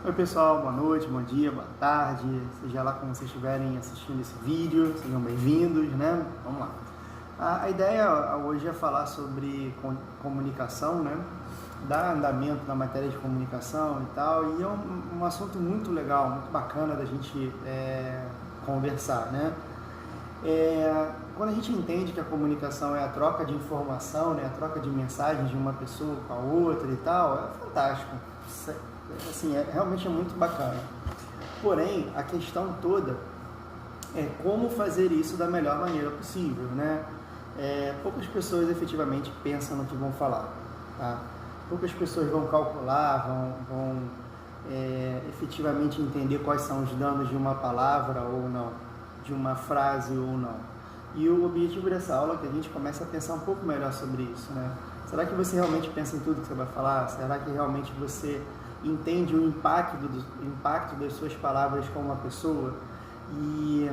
Oi pessoal, boa noite, bom dia, boa tarde, seja lá como vocês estiverem assistindo esse vídeo, sejam bem-vindos, né? Vamos lá. A ideia hoje é falar sobre comunicação, né? Dar andamento na matéria de comunicação e tal, e é um assunto muito legal, muito bacana da gente conversar, né? Quando a gente entende que a comunicação é a troca de informação, né? A troca de mensagens de uma pessoa com a outra e tal, é fantástico. Assim, realmente é muito bacana. Porém, a questão toda é como fazer isso da melhor maneira possível, né? Poucas pessoas efetivamente pensam no que vão falar, tá? Poucas pessoas vão calcular, vão efetivamente entender quais são os danos de uma palavra ou não, de uma frase ou não. E o objetivo dessa aula é que a gente comece a pensar um pouco melhor sobre isso, né? Será que você realmente pensa em tudo que você vai falar? Será que realmente você entende o impacto das suas palavras com uma pessoa? E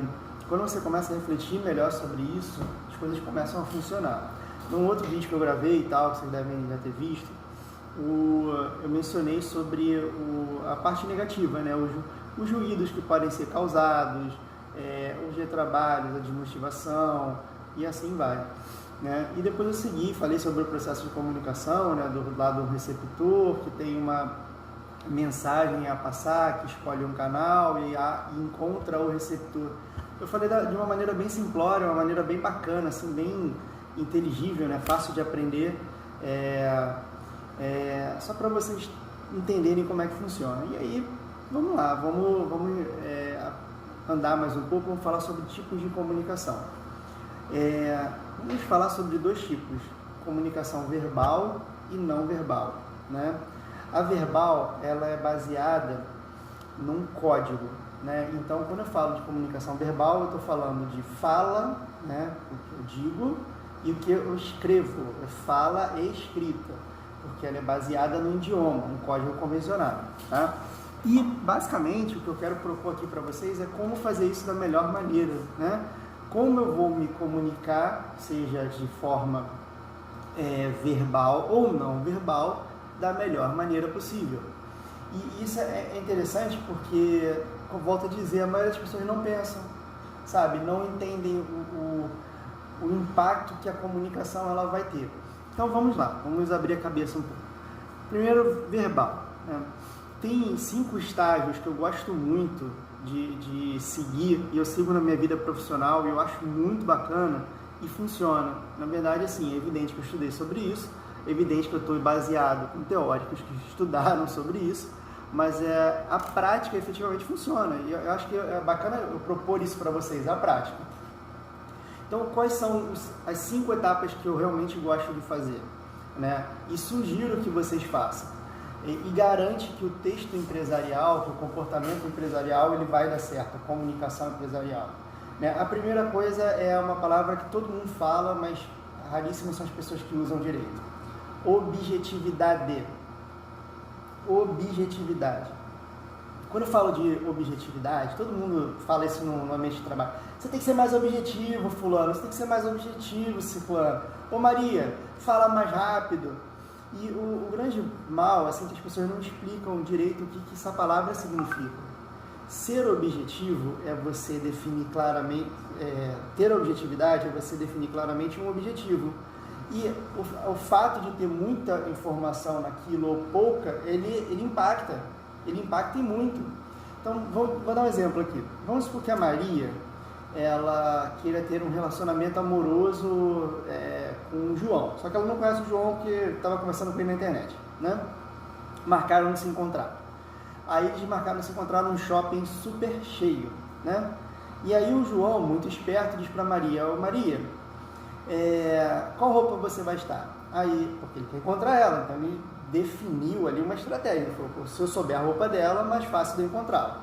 quando você começa a refletir melhor sobre isso, as coisas começam a funcionar. Num outro vídeo que eu gravei e tal, que vocês devem já ter visto, eu mencionei sobre a parte negativa, né? Os ruídos que podem ser causados, os retrabalhos, a desmotivação e assim vai, né? E depois eu segui, falei sobre o processo de comunicação, né? Do lado do receptor, que tem uma mensagem a passar, que escolhe um canal e encontra o receptor. Eu falei de uma maneira bem simplória, uma maneira bem bacana, assim, bem inteligível, né? Fácil de aprender, só para vocês entenderem como é que funciona. E aí, vamos lá, vamos andar mais um pouco, vamos falar sobre tipos de comunicação. Vamos falar sobre dois tipos, comunicação verbal e não verbal, né? A verbal, ela é baseada num código, né? Então, quando eu falo de comunicação verbal, eu estou falando de fala, né? O que eu digo, e o que eu escrevo, é fala e escrita, porque ela é baseada no idioma, um código convencionado, tá? E, basicamente, o que eu quero propor aqui para vocês é como fazer isso da melhor maneira, né? Como eu vou me comunicar, seja de forma verbal ou não verbal, da melhor maneira possível. E isso é interessante porque, como volto a dizer, a maioria das pessoas não pensam, sabe? Não entendem o impacto que a comunicação ela vai ter. Então vamos lá, vamos abrir a cabeça um pouco. Primeiro, verbal, né? Tem 5 estágios que eu gosto muito de seguir, e eu sigo na minha vida profissional e eu acho muito bacana e funciona. Na verdade, assim, é evidente que eu estudei sobre isso, é evidente que eu estou baseado com teóricos que estudaram sobre isso, mas a prática efetivamente funciona. E eu acho que é bacana eu propor isso para vocês, a prática. Então, quais são as 5 etapas que eu realmente gosto de fazer, né? E sugiro que vocês façam. E garante que o texto empresarial, que o comportamento empresarial, ele vai dar certo, a comunicação empresarial, né? A primeira coisa é uma palavra que todo mundo fala, mas raríssimas são as pessoas que usam direito. Objetividade. Objetividade. Quando eu falo de objetividade, todo mundo fala isso no ambiente de trabalho. Você tem que ser mais objetivo, fulano. Você tem que ser mais objetivo, ciclano. Ô Maria, fala mais rápido. E o grande mal, assim, que as pessoas não explicam direito o que essa palavra significa. Ser objetivo é você definir claramente, ter objetividade é você definir claramente um objetivo. E o fato de ter muita informação naquilo ou pouca, ele impacta em muito. Então, vou dar um exemplo aqui. Vamos supor que a Maria, ela queira ter um relacionamento amoroso com o João. Só que ela não conhece o João porque estava conversando com ele na internet, né? Marcaram de se encontrar. Aí eles marcaram de se encontrar num shopping super cheio, né? E aí o João, muito esperto, diz para Maria: ô Maria, qual roupa você vai estar? Aí, porque ele quer encontrar ela, então ele definiu ali uma estratégia. Ele falou: se eu souber a roupa dela, mais fácil de eu encontrá-la.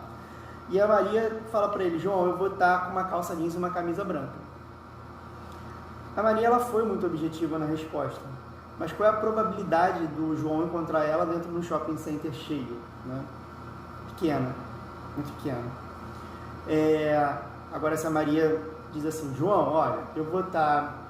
E a Maria fala para ele: João, eu vou estar com uma calça jeans e uma camisa branca. A Maria, ela foi muito objetiva na resposta, mas qual é a probabilidade do João encontrar ela dentro de um shopping center cheio, né? Pequena, muito pequena. Agora, se a Maria diz assim: João, olha, eu vou estar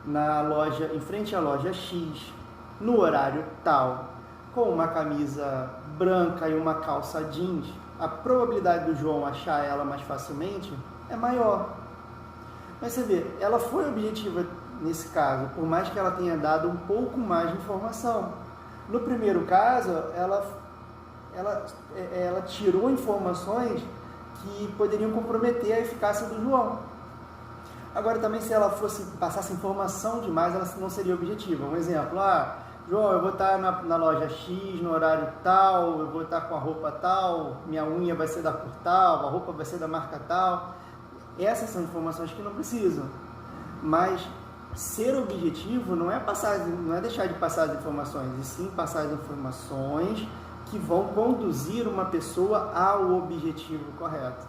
na loja, em frente à loja X, no horário tal, com uma camisa branca e uma calça jeans, a probabilidade do João achar ela mais facilmente é maior. Mas você vê, ela foi objetiva nesse caso, por mais que ela tenha dado um pouco mais de informação. No primeiro caso, ela tirou informações que poderiam comprometer a eficácia do João. Agora também, se ela passasse informação demais, ela não seria objetiva. Um exemplo, João, eu vou estar na loja X, no horário tal, eu vou estar com a roupa tal, minha unha vai ser da cor tal, a roupa vai ser da marca tal. Essas são informações que não precisam. Mas ser objetivo não é deixar de passar as informações, e sim passar as informações que vão conduzir uma pessoa ao objetivo correto.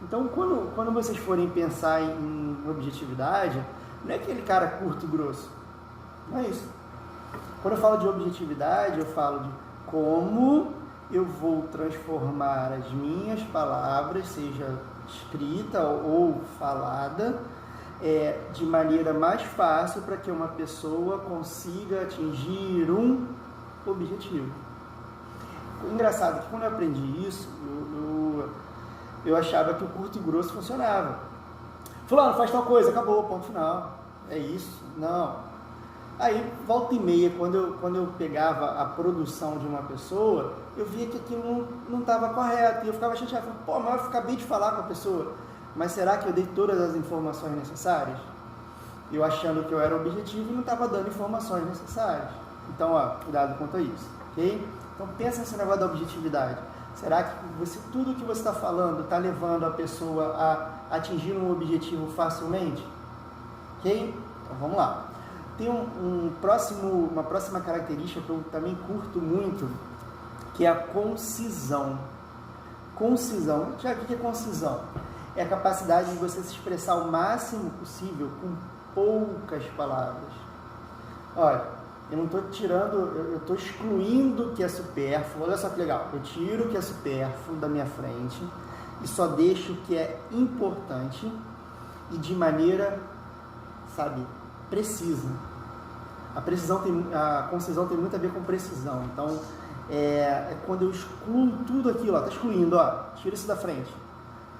Então, quando vocês forem pensar em objetividade, não é aquele cara curto e grosso. Não é isso. Quando eu falo de objetividade, eu falo de como eu vou transformar as minhas palavras, seja escrita ou falada, de maneira mais fácil para que uma pessoa consiga atingir um objetivo. Engraçado que quando eu aprendi isso, eu achava que o curto e grosso funcionava. Fulano, faz tal coisa, acabou, ponto final. É isso? Não. Aí, volta e meia, quando eu pegava a produção de uma pessoa, eu via que aquilo não estava correto. E eu ficava chateado. Mas eu acabei de falar com a pessoa. Mas será que eu dei todas as informações necessárias? Eu achando que eu era objetivo e não estava dando informações necessárias. Então, cuidado quanto a isso. Ok? Então, pensa nesse negócio da objetividade. Será que tudo que você está falando está levando a pessoa a atingir um objetivo facilmente? Ok? Então, vamos lá. Tem uma próxima característica que eu também curto muito, que é a concisão. Concisão. O que é concisão? É a capacidade de você se expressar o máximo possível com poucas palavras. Olha, eu não estou tirando, eu estou excluindo o que é supérfluo. Olha só que legal. Eu tiro o que é supérfluo da minha frente e só deixo o que é importante e de maneira, precisa. A concisão tem muito a ver com precisão. Então, é quando eu excluo tudo aquilo, está excluindo, tira isso da frente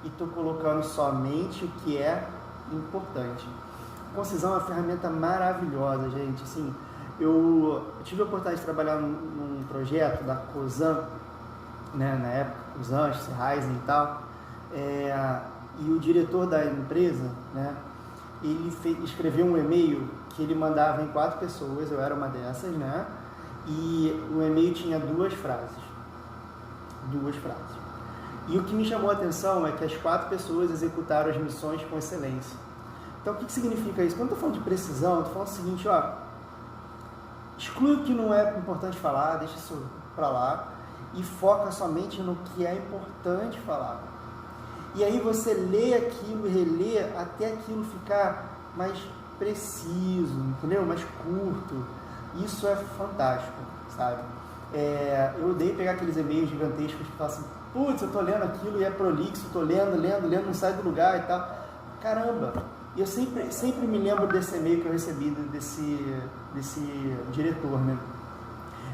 e estou colocando somente o que é importante. Concisão é uma ferramenta maravilhosa, gente. Assim, eu tive a oportunidade de trabalhar num projeto da Cosan, né, na época, Cosan, Raizen e tal, e o diretor da empresa, né, ele escreveu um e-mail que ele mandava em 4 pessoas, eu era uma dessas, né, e o e-mail tinha 2 frases. E o que me chamou a atenção é que as 4 pessoas executaram as missões com excelência. Então, o que significa isso? Quando eu estou falando de precisão, eu estou falando o seguinte, exclui o que não é importante falar, deixa isso para lá, e foca somente no que é importante falar. E aí você lê aquilo e relê até aquilo ficar mais preciso, entendeu? Mais curto. Isso é fantástico, sabe? Eu odeio pegar aqueles e-mails gigantescos que falam assim, putz, eu tô lendo aquilo e é prolixo, tô lendo, não sai do lugar e tal. Caramba! E eu sempre me lembro desse e-mail que eu recebi desse diretor, né?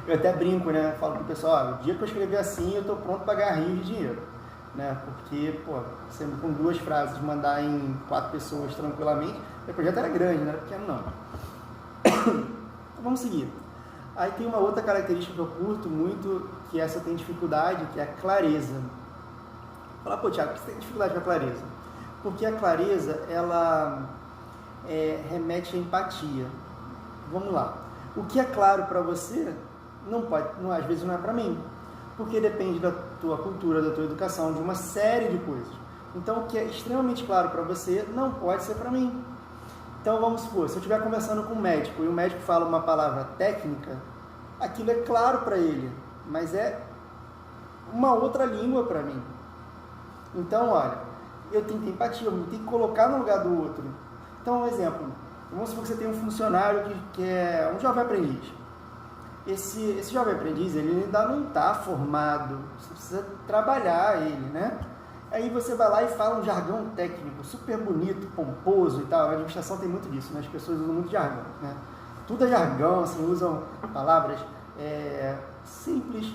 Eu até brinco, né? Falo pro pessoal, o dia que eu escrever assim, eu tô pronto para pagar rios de dinheiro, né? Porque, você com 2 frases mandar em 4 pessoas tranquilamente, o projeto era grande, não era pequeno não. Então, vamos seguir. Aí tem uma outra característica que eu curto muito, que essa eu tenho dificuldade, que é a clareza. Falar, Thiago, por que você tem dificuldade com a clareza? Porque a clareza, ela remete à empatia. Vamos lá. O que é claro para você, às vezes não é para mim. Porque depende da tua cultura, da tua educação, de uma série de coisas. Então, o que é extremamente claro para você, não pode ser para mim. Então, vamos supor, se eu estiver conversando com um médico, e o médico fala uma palavra técnica, aquilo é claro para ele, mas é uma outra língua para mim. Então, olha, eu tenho que ter empatia, eu tenho que colocar no lugar do outro. Então, um exemplo, vamos supor que você tem um funcionário que é um jovem aprendiz. Esse jovem aprendiz, ele ainda não está formado, você precisa trabalhar ele, né? Aí você vai lá e fala um jargão técnico, super bonito, pomposo e tal. A administração tem muito disso, né? As pessoas usam muito jargão, né? Tudo é jargão, assim, usam palavras simples,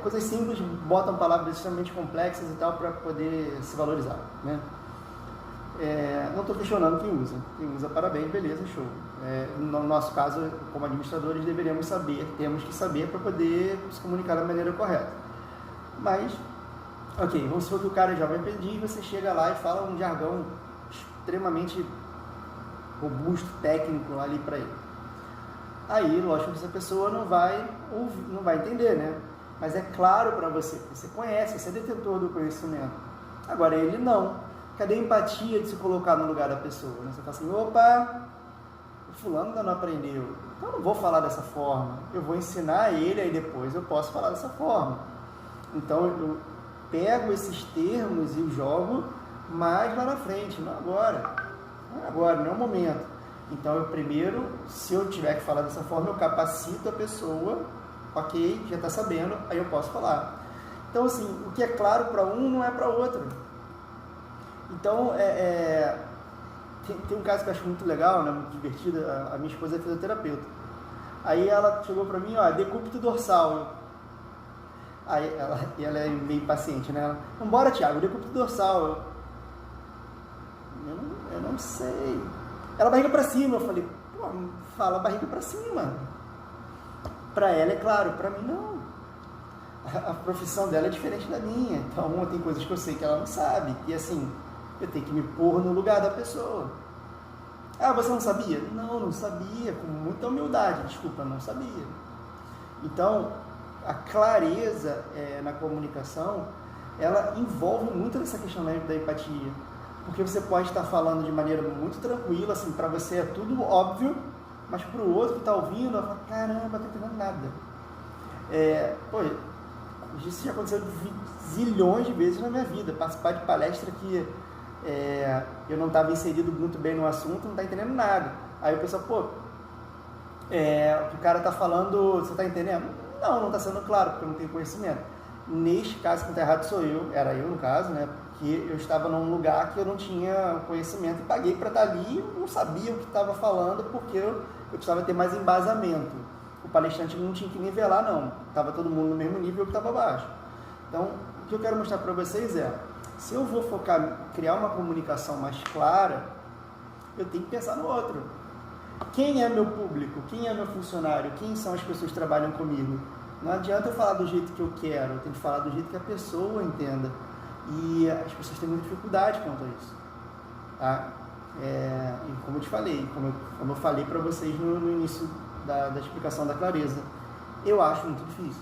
coisas simples botam palavras extremamente complexas e tal para poder se valorizar, né? Não estou questionando quem usa, parabéns, beleza, show. No nosso caso, como administradores, temos que saber para poder se comunicar da maneira correta. Mas, ok, vamos supor que o cara já vai pedir e você chega lá e fala um jargão extremamente robusto, técnico ali para ele. Aí, lógico que essa pessoa não vai entender, né? Mas é claro para você, que você conhece, você é detentor do conhecimento. Agora, ele não. Cadê a empatia de se colocar no lugar da pessoa? Né? Você fala assim, opa, o fulano ainda não aprendeu, então eu não vou falar dessa forma, eu vou ensinar ele, aí depois eu posso falar dessa forma. Então eu pego esses termos e jogo mais lá na frente, não agora, não é o momento. Então eu primeiro, se eu tiver que falar dessa forma, eu capacito a pessoa, ok, já está sabendo, aí eu posso falar. Então assim, o que é claro para um não é para outro. Então, tem um caso que eu acho muito legal, né, muito divertido. A minha esposa é fisioterapeuta. Aí ela chegou pra mim, decúbito dorsal. Aí ela é meio impaciente, né? Ela, vambora, Thiago, decúbito dorsal. Eu não sei. Ela, barriga pra cima. Eu falei, pô, fala barriga pra cima. Pra ela é claro, pra mim não. A profissão dela é diferente da minha. Então, tem coisas que eu sei que ela não sabe. E assim, eu tenho que me pôr no lugar da pessoa. Você não sabia? Não sabia, com muita humildade, desculpa, não sabia. Então, a clareza na comunicação, ela envolve muito essa questão da empatia, porque você pode estar falando de maneira muito tranquila, assim, para você é tudo óbvio, mas para o outro que está ouvindo, ela fala, caramba, não estou entendendo nada. Isso já aconteceu zilhões de vezes na minha vida, participar de palestra que eu não estava inserido muito bem no assunto, não está entendendo nada. Aí o pessoal, o que o cara está falando, você está entendendo? Não está sendo claro, porque eu não tenho conhecimento. Neste caso, quem está errado sou eu, era eu no caso, né? Porque eu estava num lugar que eu não tinha conhecimento e paguei para estar ali e não sabia o que estava falando, porque eu precisava ter mais embasamento. O palestrante não tinha que nivelar, não. Estava todo mundo no mesmo nível, eu que estava abaixo. Então, o que eu quero mostrar para vocês se eu vou criar uma comunicação mais clara, eu tenho que pensar no outro. Quem é meu público? Quem é meu funcionário? Quem são as pessoas que trabalham comigo? Não adianta eu falar do jeito que eu quero, eu tenho que falar do jeito que a pessoa entenda. E as pessoas têm muita dificuldade quanto a isso. Tá? E como eu te falei, como eu falei para vocês no início da explicação da clareza, eu acho muito difícil.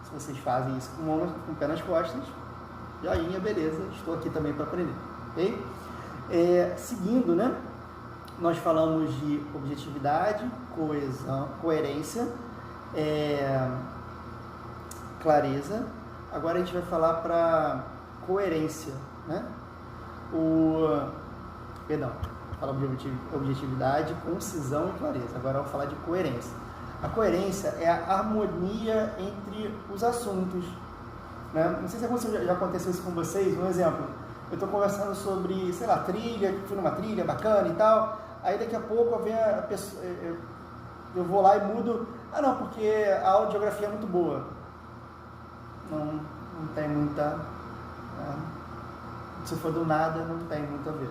Se vocês fazem isso com o pé nas costas, joinha, beleza, estou aqui também para aprender. Ok? Seguindo, né? Nós falamos de objetividade, coesão, coerência, clareza. Agora a gente vai falar para coerência, né? Falar de objetividade, concisão e clareza. Agora eu vou falar de coerência. A coerência é a harmonia entre os assuntos, né? Não sei se já aconteceu isso com vocês. Um exemplo, eu estou conversando sobre, sei lá, trilha, fui numa trilha bacana e tal, aí daqui a pouco eu vou lá e mudo, não, porque a audiografia é muito boa. Não tem muita... se for do nada, não tem muito a ver.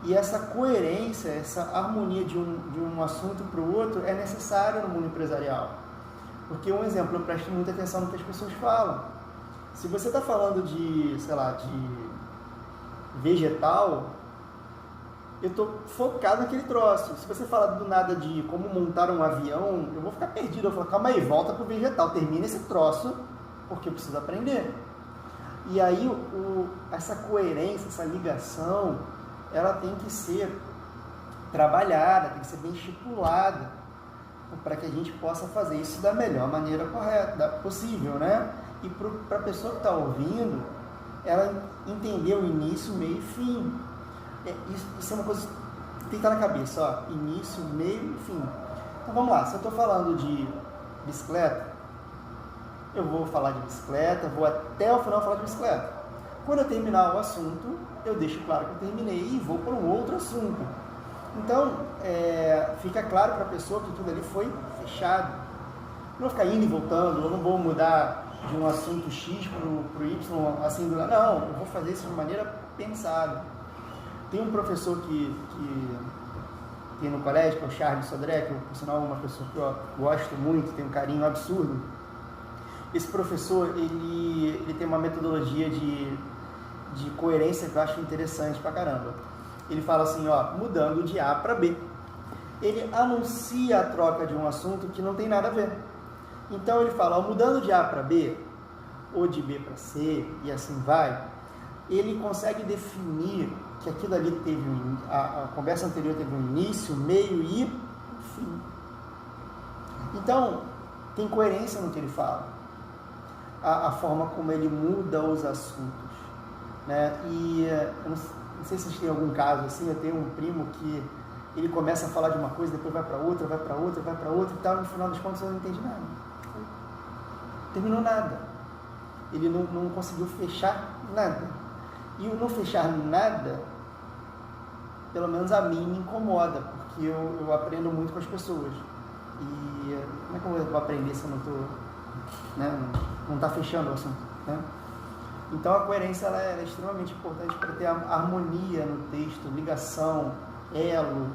E essa coerência, essa harmonia de um assunto para o outro é necessária no mundo empresarial. Porque, um exemplo, eu presto muita atenção no que as pessoas falam. Se você está falando de, sei lá, de vegetal, eu estou focado naquele troço. Se você falar do nada de como montar um avião, eu vou ficar perdido. Eu vou falar, calma aí, volta para o vegetal, termina esse troço, porque eu preciso aprender. E aí, essa coerência, essa ligação, ela tem que ser trabalhada, tem que ser bem estipulada, para que a gente possa fazer isso da melhor maneira correta, possível, né? E para a pessoa que está ouvindo, ela entender o início, meio e fim. Isso é uma coisa que tem que estar na cabeça, início, meio e fim. Então vamos lá, se eu estou falando de bicicleta, eu vou falar de bicicleta, vou até o final falar de bicicleta. Quando eu terminar o assunto, eu deixo claro que eu terminei e vou para um outro assunto. Então, fica claro para a pessoa que tudo ali foi fechado. não vou ficar indo e voltando, eu não vou mudar de um assunto X para o Y, assim, não, eu vou fazer isso de maneira pensada. Tem um professor que tem no colégio, que é o Charles Sodré, que por sinal é uma pessoa que eu gosto muito, tem um carinho absurdo. Esse professor, ele tem uma metodologia de coerência que eu acho interessante pra caramba. Ele fala assim, ó, mudando de A para B. Ele anuncia a troca de um assunto que não tem nada a ver. Então ele fala, ó, mudando de A para B, ou de B para C, e assim vai, ele consegue definir que aquilo ali teve a conversa anterior teve um início, meio e fim. Então, tem coerência no que ele fala. A forma como ele muda os assuntos, né? E eu não sei se vocês têm algum caso assim. Eu tenho um primo que ele começa a falar de uma coisa, depois vai para outra, vai para outra, vai para outra e tal, no final das contas eu não entendi nada. Terminou nada. Ele não conseguiu fechar nada. E o não fechar nada, pelo menos a mim, me incomoda, porque eu aprendo muito com as pessoas. E como é que eu vou aprender se eu não estou, né, não está fechando o assunto, né? Então a coerência ela é extremamente importante para ter harmonia no texto, ligação, elo,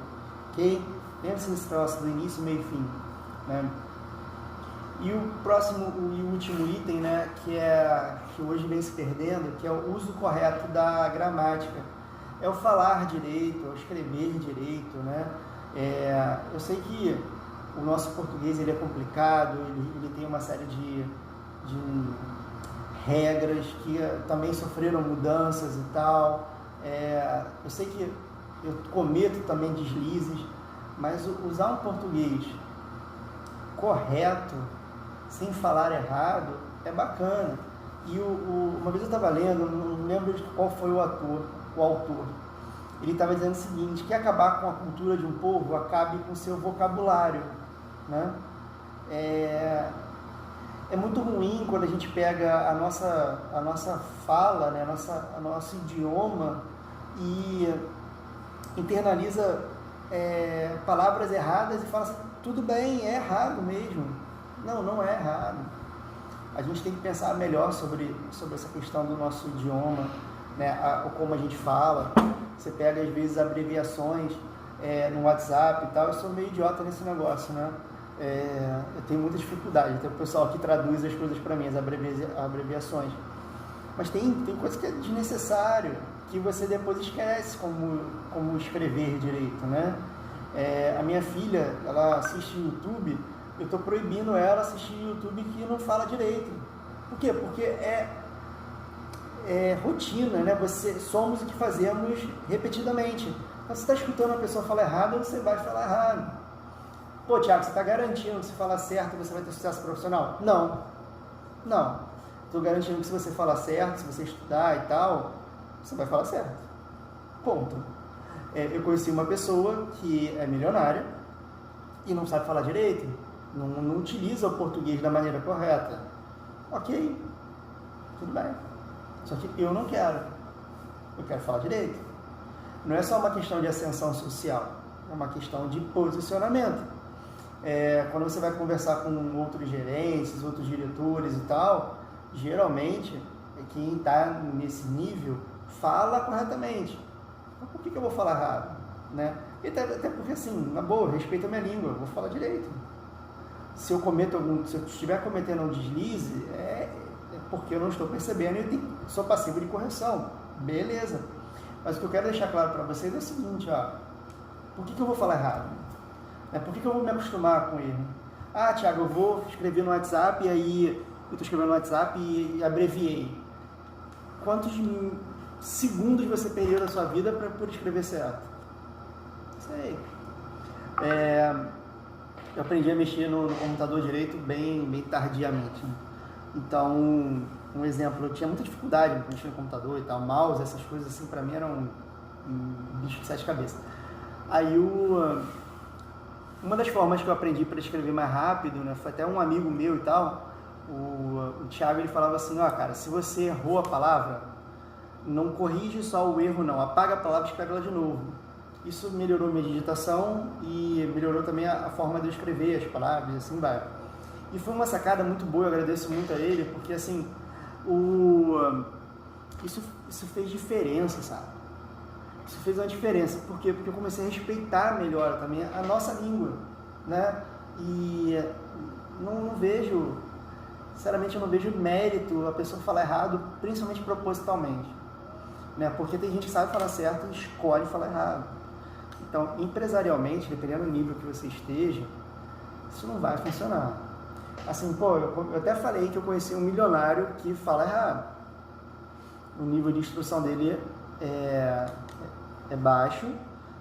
ok? Lembra-se desse troço do início, meio e fim, né? E o próximo e último item, né, que hoje vem se perdendo, que é o uso correto da gramática. É o falar direito, é o escrever direito, né? Eu sei que o nosso português ele é complicado, ele tem uma série de regras que também sofreram mudanças e tal. Eu sei que eu cometo também deslizes, mas usar um português correto, sem falar errado, é bacana. E uma vez eu estava lendo, não lembro de qual foi o autor, ele estava dizendo o seguinte, que acabar com a cultura de um povo, acabe com o seu vocabulário, né? É muito ruim quando a gente pega a nossa fala, né, nosso idioma e internaliza palavras erradas e fala assim, tudo bem, é errado mesmo. Não é errado. A gente tem que pensar melhor sobre essa questão do nosso idioma, né, como a gente fala. Você pega às vezes abreviações no WhatsApp e tal, eu sou meio idiota nesse negócio, né? Eu tenho muita dificuldade, tem o pessoal que traduz as coisas para mim, as abreviações, mas tem coisa que é desnecessário, que você depois esquece como escrever direito, né? A minha filha, ela assiste YouTube, eu estou proibindo ela assistir YouTube que não fala direito. Por quê? Porque é rotina, né? Somos o que fazemos repetidamente. Então, você está escutando a pessoa falar errado, você vai falar errado. Pô, Thiago, você está garantindo que se falar certo você vai ter sucesso profissional? Não. Estou garantindo que se você falar certo, se você estudar e tal, você vai falar certo. Ponto. Eu conheci uma pessoa que é milionária e não sabe falar direito, não utiliza o português da maneira correta. Ok, tudo bem. Só que eu não quero. Eu quero falar direito. Não é só uma questão de ascensão social, é uma questão de posicionamento. Quando você vai conversar com outros gerentes, outros diretores e tal, geralmente quem está nesse nível fala corretamente. Então, por que eu vou falar errado? Né? Até porque, assim, na boa, respeito a minha língua, eu vou falar direito. Se eu estiver cometendo um deslize, é porque eu não estou percebendo e sou passivo de correção. Beleza. Mas o que eu quero deixar claro para vocês é o seguinte, ó, por que eu vou falar errado? Por que eu vou me acostumar com erro? Ah, Thiago, eu vou escrever no WhatsApp e aí eu estou escrevendo no WhatsApp e abreviei. Quantos segundos você perdeu da sua vida para poder escrever certo? Sei. Eu aprendi a mexer no computador direito bem tardiamente. Então, um exemplo, eu tinha muita dificuldade para mexer no computador e tal, mouse, essas coisas assim, para mim eram um bicho de sete cabeças. Aí uma das formas que eu aprendi para escrever mais rápido, né, foi até um amigo meu e tal, o Thiago, ele falava assim, cara, se você errou a palavra, não corrige só o erro não, apaga a palavra e escreve ela de novo. Isso melhorou minha digitação e melhorou também a forma de eu escrever as palavras, assim vai. E foi uma sacada muito boa, eu agradeço muito a ele, porque assim, isso fez diferença, sabe? Isso fez uma diferença. Por quê? Porque eu comecei a respeitar melhor também a nossa língua, né? E não vejo, sinceramente, eu não vejo mérito a pessoa falar errado, principalmente propositalmente, né? Porque tem gente que sabe falar certo e escolhe falar errado. Então, empresarialmente, dependendo do nível que você esteja, isso não vai funcionar. Assim, pô, eu até falei que eu conheci um milionário que fala errado. O nível de instrução dele é baixo,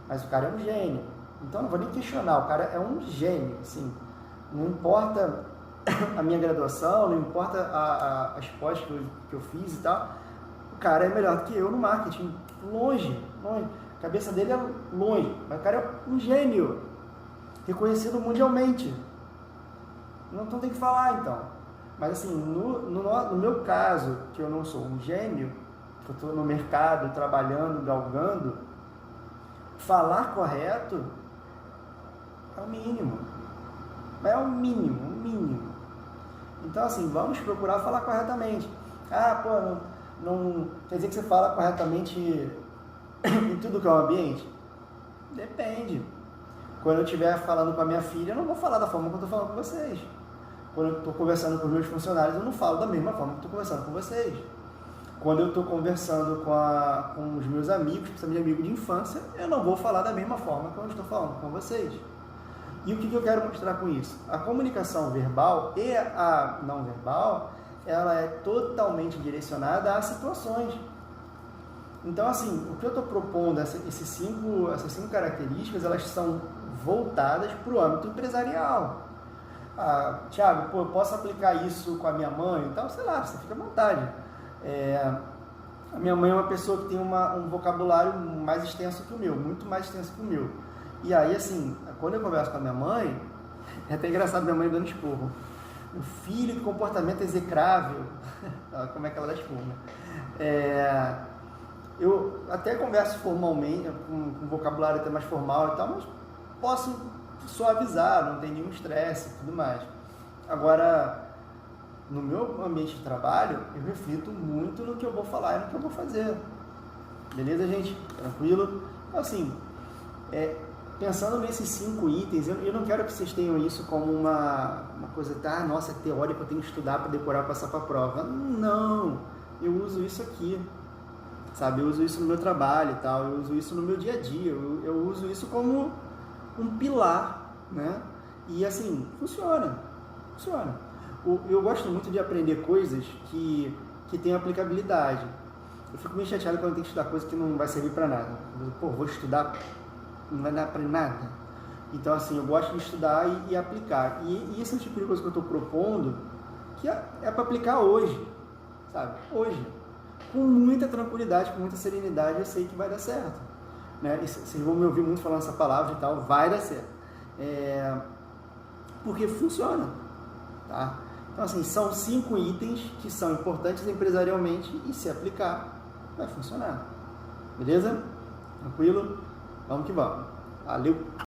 mas o cara é um gênio. Então, não vou nem questionar, o cara é um gênio, assim. Não importa a minha graduação, não importa as pós que eu fiz e tal, o cara é melhor do que eu no marketing, longe. A cabeça dele é longe, mas o cara é um gênio, reconhecido mundialmente. Não tem que falar, então. Mas assim, no meu caso, que eu não sou um gênio, que eu estou no mercado, trabalhando, galgando, falar correto é o mínimo. É o mínimo. Então, assim, vamos procurar falar corretamente. Ah, pô, não quer dizer que você fala corretamente em tudo que é o ambiente? Depende. Quando eu estiver falando com a minha filha, eu não vou falar da forma que eu estou falando com vocês. Quando eu estou conversando com os meus funcionários, eu não falo da mesma forma que estou conversando com vocês. Quando eu estou conversando com os meus amigos, principalmente amigos de infância, eu não vou falar da mesma forma que eu estou falando com vocês. E o que eu quero mostrar com isso? A comunicação verbal e a não verbal, ela é totalmente direcionada a situações. Então, assim, o que eu estou propondo, essas cinco características, elas são voltadas para o âmbito empresarial. Ah, Thiago, pô, eu posso aplicar isso com a minha mãe? Então, sei lá, você fica à vontade. A minha mãe é uma pessoa que tem um vocabulário mais extenso que o meu, muito mais extenso que o meu. E aí, assim, quando eu converso com a minha mãe, é até engraçado minha mãe dando esporro. O filho, que comportamento execrável. Como é que ela dá esporro, né? Eu até converso formalmente, com um vocabulário até mais formal e tal, mas posso suavizar, não tem nenhum estresse e tudo mais. Agora, no meu ambiente de trabalho, eu reflito muito no que eu vou falar e no que eu vou fazer. Beleza, gente? Tranquilo? Então, assim, pensando nesses 5 itens, eu não quero que vocês tenham isso como uma coisa, nossa, é teórico, eu tenho que estudar para decorar, passar para a prova. Não, eu uso isso aqui, sabe? Eu uso isso no meu trabalho e tal, eu uso isso no meu dia a dia, eu uso isso como um pilar, né? E assim, funciona. Eu gosto muito de aprender coisas que têm aplicabilidade. Eu fico meio chateado quando eu tenho que estudar coisa que não vai servir para nada. Pô, vou estudar, não vai dar para nada. Então, assim, eu gosto de estudar e aplicar. E esse é o tipo de coisa que eu estou propondo, que é para aplicar hoje, sabe? Hoje. Com muita tranquilidade, com muita serenidade, eu sei que vai dar certo. Né? E vocês vão me ouvir muito falando essa palavra e tal, vai dar certo. Porque funciona. Tá? Então, assim, são 5 itens que são importantes empresarialmente e se aplicar, vai funcionar. Beleza? Tranquilo? Vamos que vamos. Valeu!